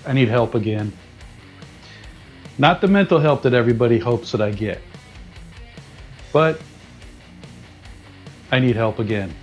I need help again. Not the mental help that everybody hopes that I get, but I need help again.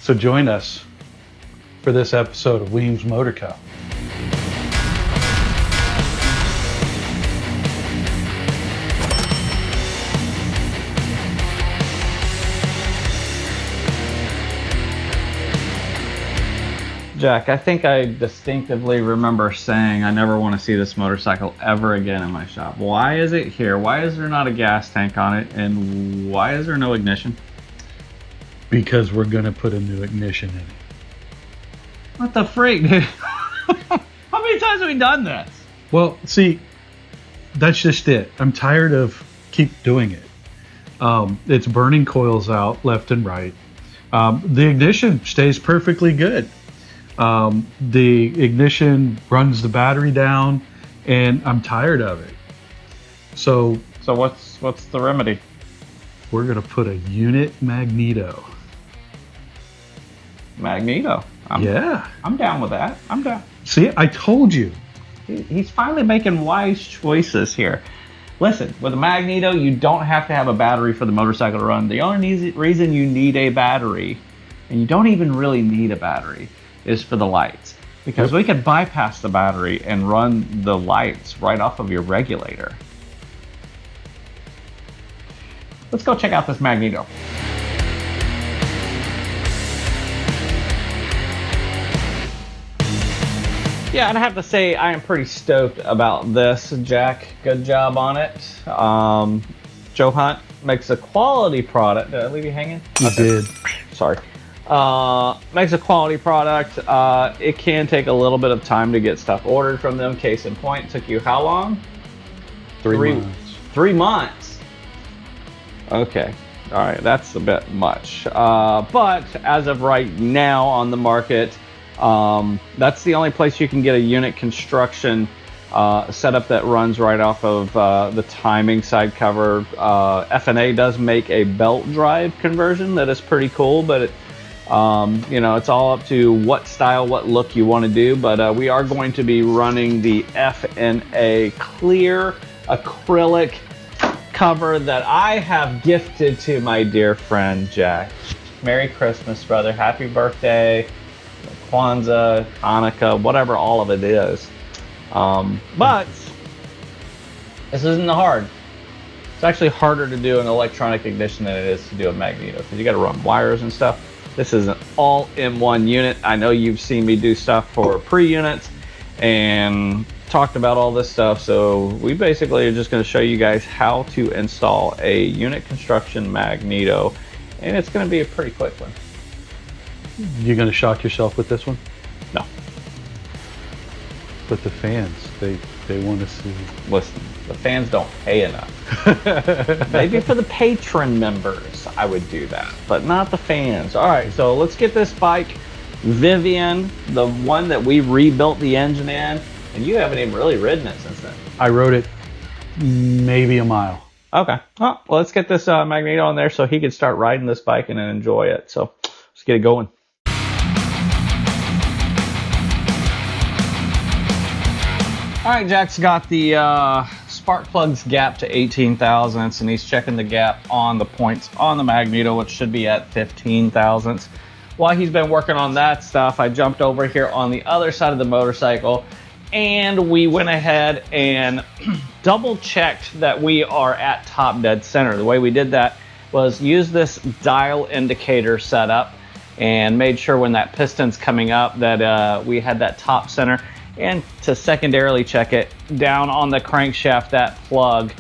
So join us for this episode of Weems Motor Co. Jack, I think I distinctively remember saying I never want to see this motorcycle ever again in my shop. Why is it here? Why is there not a gas tank on it? And why is there no ignition? Because we're going to put a new ignition in it. What the freak, dude? How many times have we done this? Well, see, that's just it. I'm tired of keep doing it. It's burning coils out left and right. The ignition stays perfectly good. The ignition runs the battery down, and I'm tired of it. So what's the remedy? We're gonna put a unit Magneto. Magneto. I'm down with that. I'm down. See, I told you. He's finally making wise choices here. Listen, with a Magneto, you don't have to have a battery for the motorcycle to run. The only reason you need a battery, and you don't even really need a battery, is for the lights, because we could bypass the battery and run the lights right off of your regulator. Let's go check out this Magneto. Yeah, I'd have to say I am pretty stoked about this, Jack. Good job on it. Joe Hunt makes a quality product. Did I leave you hanging? You did. Sorry. Makes a quality product. It can take a little bit of time to get stuff ordered from them. Case in point, it took you how long? 3 months. 3 months. Okay. All right, that's a bit much. But as of right now on the market, that's the only place you can get a unit construction setup that runs right off of the timing side cover. F&A does make a belt drive conversion that is pretty cool, but it, you know, it's all up to what style, what look you want to do, but we are going to be running the F&A clear acrylic cover that I have gifted to my dear friend Jack. Merry Christmas, brother. Happy birthday, Kwanzaa, Hanukkah, whatever all of it is. But this isn't hard. It's actually harder to do an electronic ignition than it is to do a Magneto, because you got to run wires and stuff. This is an all-in-one unit. I know you've seen me do stuff for pre-units and talked about all this stuff, so we basically are just going to show you guys how to install a unit construction Magneto, and it's going to be a pretty quick one. You're going to shock yourself with this one? No. But the fans, they want to see. Listen, the fans don't pay enough. Maybe for the patron members, I would do that, but not the fans. All right, so let's get this bike, Vivian, the one that we rebuilt the engine in, and you haven't even really ridden it since then. I rode it maybe a mile. Okay, well, let's get this Magneto on there so he can start riding this bike and enjoy it. So let's get it going. All right, Jack's got the spark plugs gap to 18 thousandths, and he's checking the gap on the points on the Magneto, which should be at 15 thousandths. While he's been working on that stuff, I jumped over here on the other side of the motorcycle, and we went ahead and double checked that we are at top dead center. The way we did that was use this dial indicator setup and made sure when that piston's coming up that we had that top center. And to secondarily check it, down on the crankshaft, that plug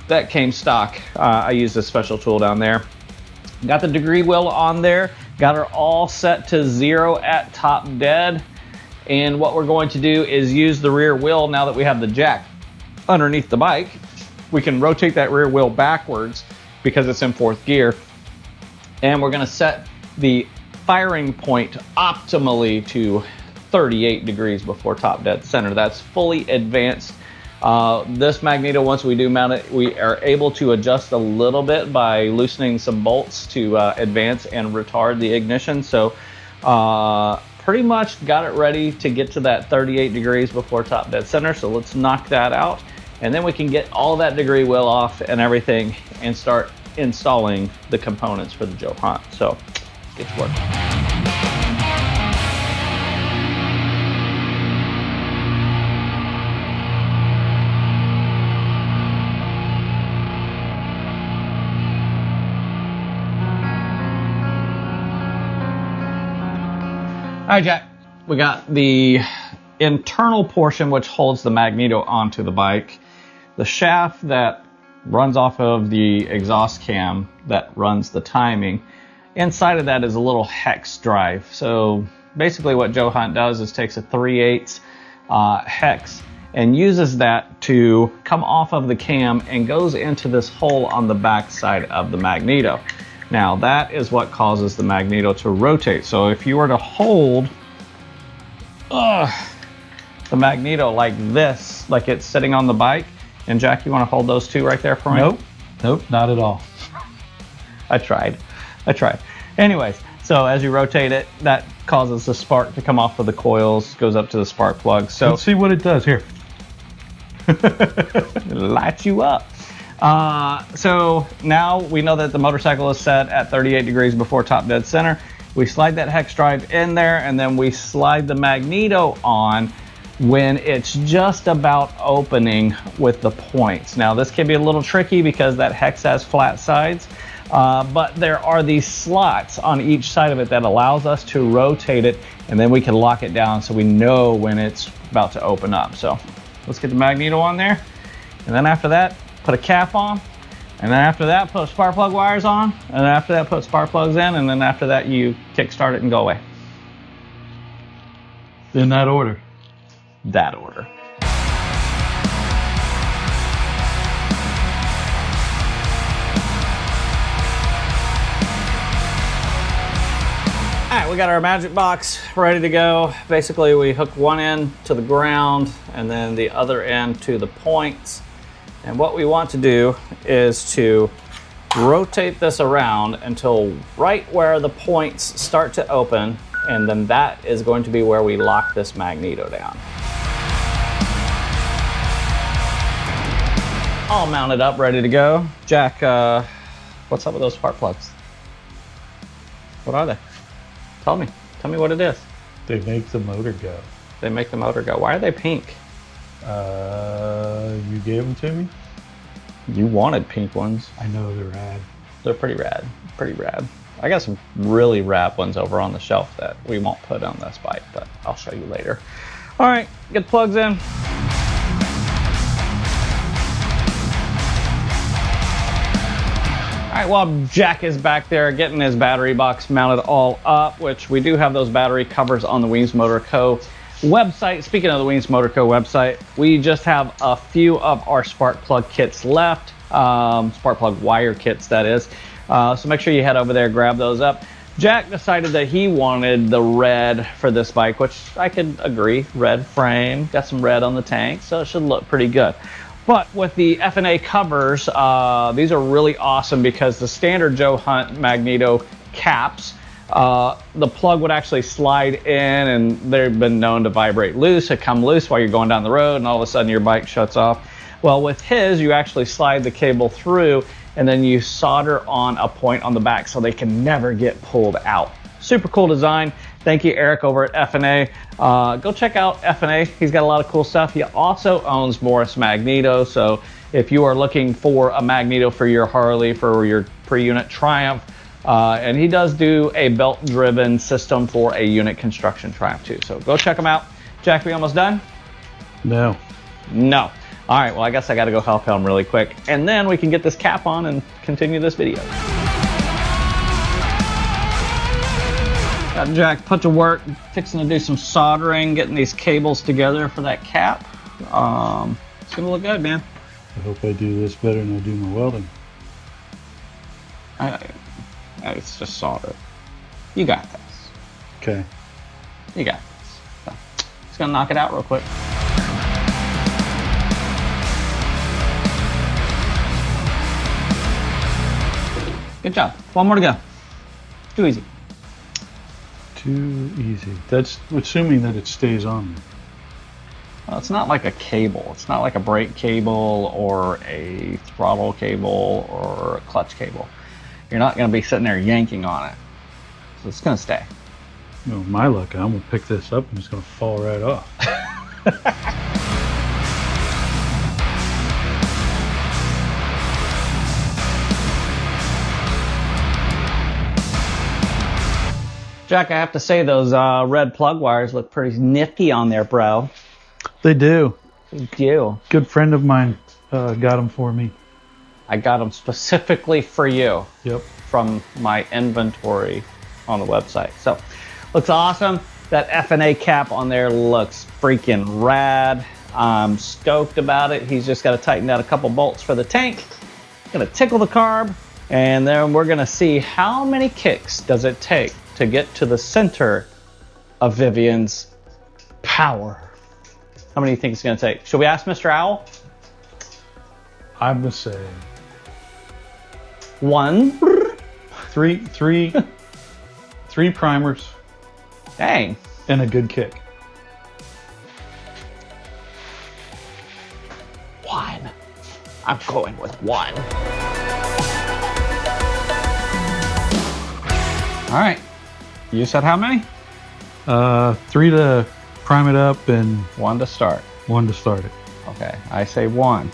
that came stock, I used a special tool down there. Got the degree wheel on there, got her all set to 0 at top dead. And what we're going to do is use the rear wheel. Now that we have the jack underneath the bike, we can rotate that rear wheel backwards because it's in 4th gear. And we're gonna set the firing point optimally to 38 degrees before top dead center. That's fully advanced. This Magneto, once we do mount it, we are able to adjust a little bit by loosening some bolts to advance and retard the ignition. So pretty much got it ready to get to that 38 degrees before top dead center. So let's knock that out, and then we can get all that degree wheel off and everything and start installing the components for the Joe Hunt. So let's get to work. All right, Jack, we got the internal portion which holds the Magneto onto the bike, the shaft that runs off of the exhaust cam that runs the timing. Inside of that is a little hex drive. So basically what Joe Hunt does is takes a 3/8 hex and uses that to come off of the cam and goes into this hole on the back side of the Magneto. Now that is what causes the Magneto to rotate. So if you were to hold the Magneto like this, like it's sitting on the bike, and Jack, you want to hold those two right there for me? Nope, not at all. I tried. Anyways, so as you rotate it, that causes the spark to come off of the coils, goes up to the spark plug. So let's see what it does here. It lights you up. So now we know that the motorcycle is set at 38 degrees before top dead center. We slide that hex drive in there, and then we slide the Magneto on when it's just about opening with the points. Now this can be a little tricky because that hex has flat sides, but there are these slots on each side of it that allows us to rotate it, and then we can lock it down so we know when it's about to open up. So let's get the Magneto on there, and then after that, put a cap on, and then after that, put spark plug wires on, and then after that, put spark plugs in, and then after that, you kick start it and go away. In that order. That order. All right, we got our magic box ready to go. Basically, we hook one end to the ground and then the other end to the points. And what we want to do is to rotate this around until right where the points start to open, and then that is going to be where we lock this Magneto down. All mounted up, ready to go. Jack, what's up with those spark plugs? What are they? Tell me what it is. They make the motor go. They make the motor go. Why are they pink? You gave them to me? You wanted pink ones. I know, they're rad. They're pretty rad, pretty rad. I got some really rad ones over on the shelf that we won't put on this bike, but I'll show you later. All right, get the plugs in. All right, while Jack is back there getting his battery box mounted all up, which we do have those battery covers on the Weems Motor Co. website. Speaking of the Weems Motor Co. website, we just have a few of our spark plug kits left, spark plug wire kits, that is. So make sure you head over there, grab those up. Jack decided that he wanted the red for this bike, which I could agree. Red frame, got some red on the tank, so it should look pretty good. But with the F&A covers, these are really awesome because the standard Joe Hunt Magneto caps, the plug would actually slide in, and they've been known to vibrate loose, it come loose while you're going down the road, and all of a sudden your bike shuts off. Well, with his, you actually slide the cable through, and then you solder on a point on the back so they can never get pulled out. Super cool design. Thank you, Eric, over at F&A. Go check out F&A. He's got a lot of cool stuff. He also owns Morris Magneto, so if you are looking for a Magneto for your Harley, for your pre-unit Triumph, and he does do a belt-driven system for a unit construction Triumph too. So go check him out. Jack, we almost done? No. No. All right, well, I guess I got to go help him really quick, and then we can get this cap on and continue this video. Got Jack put to work, fixing to do some soldering, getting these cables together for that cap. It's gonna look good, man. I hope I do this better than I do my welding. It's just solder. You got this. Okay. You got this. So, just gonna knock it out real quick. Good job. One more to go. Too easy. Too easy. That's assuming that it stays on there. Well, it's not like a cable. It's not like a brake cable or a throttle cable or a clutch cable. You're not going to be sitting there yanking on it. So it's going to stay. No, my luck, I'm going to pick this up and it's going to fall right off. Jack, I have to say those red plug wires look pretty nifty on there, bro. They do. Thank you. Good friend of mine got them for me. I got them specifically for you. Yep. From my inventory on the website. So, looks awesome. That F&A cap on there looks freaking rad. I'm stoked about it. He's just got to tighten down a couple bolts for the tank. Gonna tickle the carb, and then we're gonna see how many kicks does it take to get to the center of Vivian's power. How many do you think it's gonna take? Should we ask Mr. Owl? I'm going to say 1. three primers. Dang. And a good kick. 1. I'm going with 1. All right. You said how many? 3 to prime it up and 1 to start. 1 to start it. Okay, I say 1.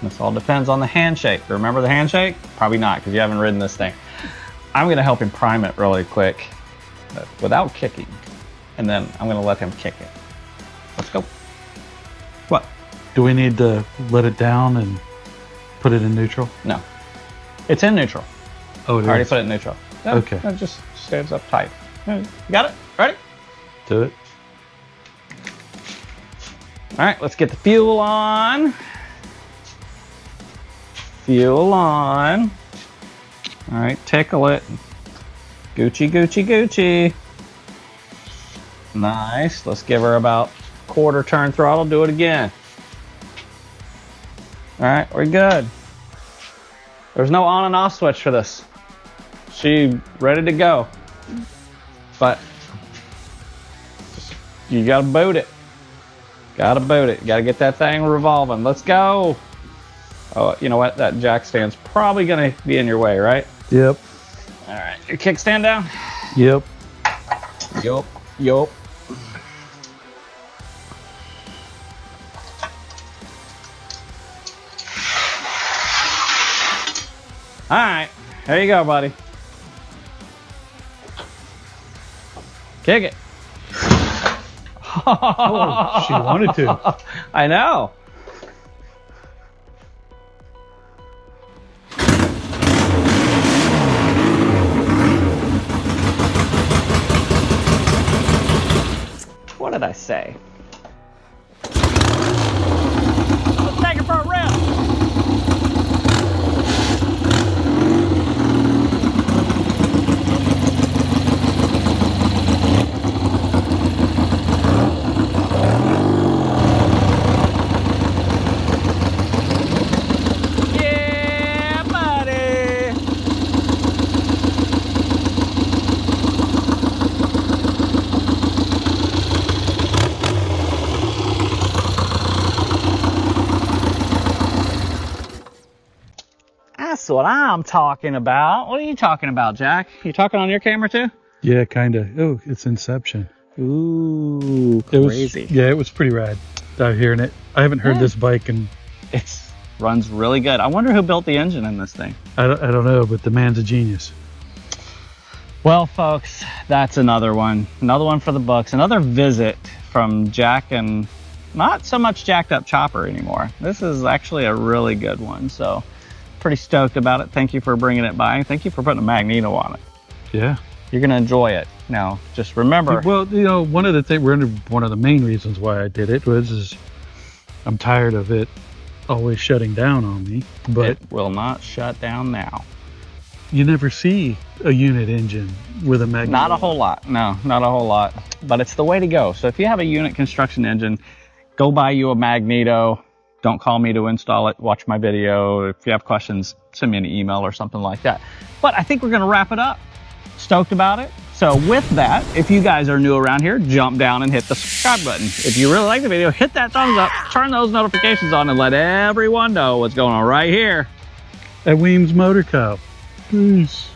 This all depends on the handshake. Remember the handshake? Probably not, because you haven't ridden this thing. I'm going to help him prime it really quick, without kicking. And then I'm going to let him kick it. Let's go. What? Do we need to let it down and put it in neutral? No. It's in neutral. Oh, it I already is? put it in neutral. Yeah, Okay. It just stands up tight. You got it? Ready? Do it. All right, let's get the fuel on. Fuel on. All right, tickle it. Gucci, Gucci, Gucci. Nice. Let's give her about quarter turn throttle. Do it again. All right, we're good. There's no on and off switch for this. She ready to go. But you gotta boot it. Gotta boot it. Gotta get that thing revolving. Let's go. Oh, you know what? That jack stand's probably gonna be in your way, right? Yep. All right, your kickstand down? Yep. Yup. Yup. All right, there you go, buddy. Kick it. Oh, she wanted to. I know. What did I say? Let's take it for a rip. Yeah, buddy. That's what I'm talking about. What are you talking about, Jack? You talking on your camera too? Yeah, kind of. Oh, it's Inception. Ooh, It crazy. was, yeah, it was pretty rad hearing it. I haven't heard this bike and It runs really good. I wonder who built the engine in this thing. I don't know, but the man's a genius. Well, folks, that's another one. Another one for the books. Another visit from Jack and not so much jacked up chopper anymore. This is actually a really good one. So pretty stoked about it. Thank you for bringing it by. Thank you for putting a Magneto on it. Yeah. You're going to enjoy it. Now, just remember. Well, you know, one of the main reasons why I did it is I'm tired of it always shutting down on me. But it will not shut down now. you never see a unit engine with a Magneto. Not a whole lot. No, not a whole lot. But it's the way to go. So if you have a unit construction engine, go buy you a Magneto. Don't call me to install it. Watch my video. If you have questions, send me an email or something like that. But I think we're going to wrap it up. stoked about it. So with that, if you guys are new around here, jump down and hit the subscribe button. If you really like the video, hit that thumbs up, turn those notifications on, and let everyone know what's going on right here at Weems Motor Co. Peace.